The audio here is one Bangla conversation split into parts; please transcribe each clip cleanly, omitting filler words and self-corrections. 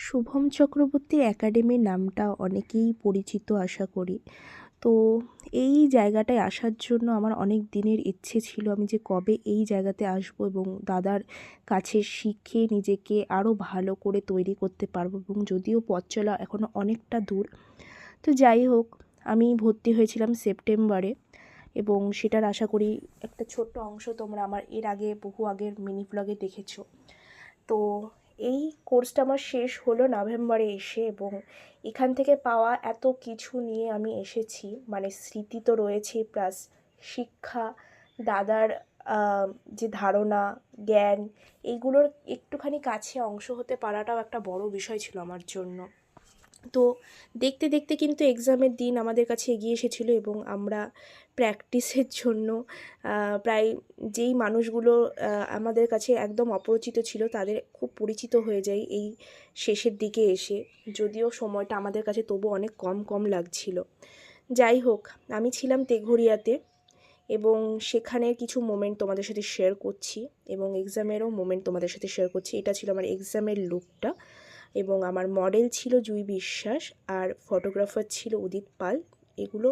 শুভম চক্রবর্তী একাডেমির নামটা অনেকেই পরিচিত আশা করি। তো এই জায়গাটায় আসার জন্য আমার অনেক দিনের ইচ্ছে ছিল, আমি যে কবে এই জায়গাতে আসবো এবং দাদার কাছে শিখে নিজেকে আরও ভালো করে তৈরি করতে পারবো। এবং যদিও পথ চলা এখনও অনেকটা দূর, তো যাই হোক, আমি ভর্তি হয়েছিলাম সেপ্টেম্বরে এবং সেটার আশা করি একটা ছোট্ট অংশ তোমরা আমার এর আগে বহু আগের মিনি ব্লগে দেখেছো। তো এই কোর্সটা আমার শেষ হলো নভেম্বরে এসে, এবং এখান থেকে পাওয়া এত কিছু নিয়ে আমি এসেছি, মানে স্মৃতি তো রয়েছে, প্লাস শিক্ষা, দাদার যে ধারণা, জ্ঞান, এইগুলোর একটুখানি কাছে অংশ হতে পারাটাও একটা বড় বিষয় ছিল আমার জন্য। তো দেখতে দেখতে কিন্তু এক্সামের দিন আমাদের কাছে এগিয়ে এসেছিলো এবং আমরা প্র্যাকটিসের জন্য প্রায় যেই মানুষগুলো আমাদের কাছে একদম অপরিচিত ছিল তাদের খুব পরিচিত হয়ে যায় এই শেষের দিকে এসে, যদিও সময়টা আমাদের কাছে তবু অনেক কম লাগছিল। যাই হোক, আমি ছিলাম তেঘরিয়াতে এবং সেখানের কিছু মোমেন্ট তোমাদের সাথে শেয়ার করছি এবং এক্সামেরও মোমেন্ট তোমাদের সাথে শেয়ার করছি। এটা ছিল আমার এক্সামের লুকটা, এবং আমার মডেল ছিল জুই বিশ্বাস আর ফটোগ্রাফার ছিল উদিত পাল। এগুলো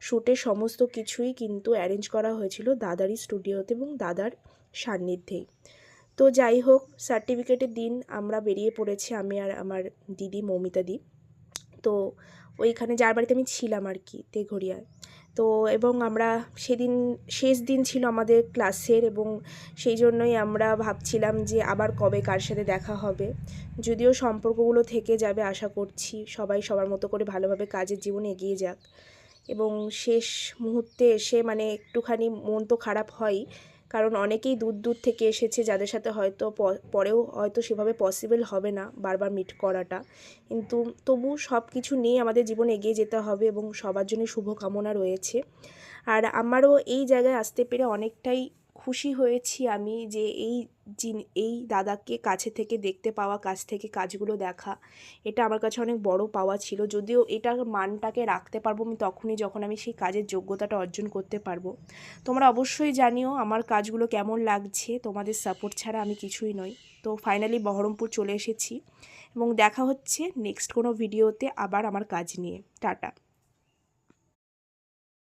শ্যুটের সমস্ত কিছুই কিন্তু অ্যারেঞ্জ করা হয়েছিল দাদারই স্টুডিওতে এবং দাদার সান্নিধ্যেই। তো যাই হোক, সার্টিফিকেটের দিন আমরা বেরিয়ে পড়েছি, আমি আর আমার দিদি মৌমিতা দি। তো ওইখানে যার বাড়িতে আমি ছিলাম আর কি, তেঘরিয়ায়। তো এবং আমরা সেদিন শেষ দিন ছিল আমাদের ক্লাসের, এবং সেই জন্যই আমরা ভাবছিলাম যে আবার কবে কার সাথে দেখা হবে। যদিও সম্পর্কগুলো থেকে যাবে আশা করছি, সবাই সবার মতো করে ভালোভাবে কাজের জীবনে এগিয়ে যাক। এবং শেষ মুহূর্তে এসে মানে একটুখানি মন তো খারাপ হয়ই, কারণ অনেকেই দূর থেকে এসেছে যাদের সাথে হয়তো পরেও হয়তো সেভাবে পসিবল হবে না বারবার মিট করাটা, কিন্তু তবু সব কিছু নিয়ে আমাদের জীবনে এগিয়ে যেতে হবে এবং সবার জন্য শুভকামনা রয়েছে। আর আমারও এই জায়গায় আসতে পেরে অনেকটাই খুশি হয়েছি আমি, যে এই দাদাকে কাছে থেকে দেখতে পাওয়া, কাছ থেকে কাজগুলো দেখা, এটা আমার কাছে অনেক বড় পাওয়া ছিল। যদিও এটার মানটাকে রাখতে পারবো আমি তখনই যখন আমি সেই কাজের যোগ্যতাটা অর্জন করতে পারবো। তোমরা অবশ্যই জানিও আমার কাজগুলো কেমন লাগছে, তোমাদের সাপোর্ট ছাড়া আমি কিছুই নই। তো ফাইনালি বহরমপুর চলে এসেছি এবং দেখা হচ্ছে নেক্সট কোনো ভিডিওতে আবার আমার কাজ নিয়ে। টাটা।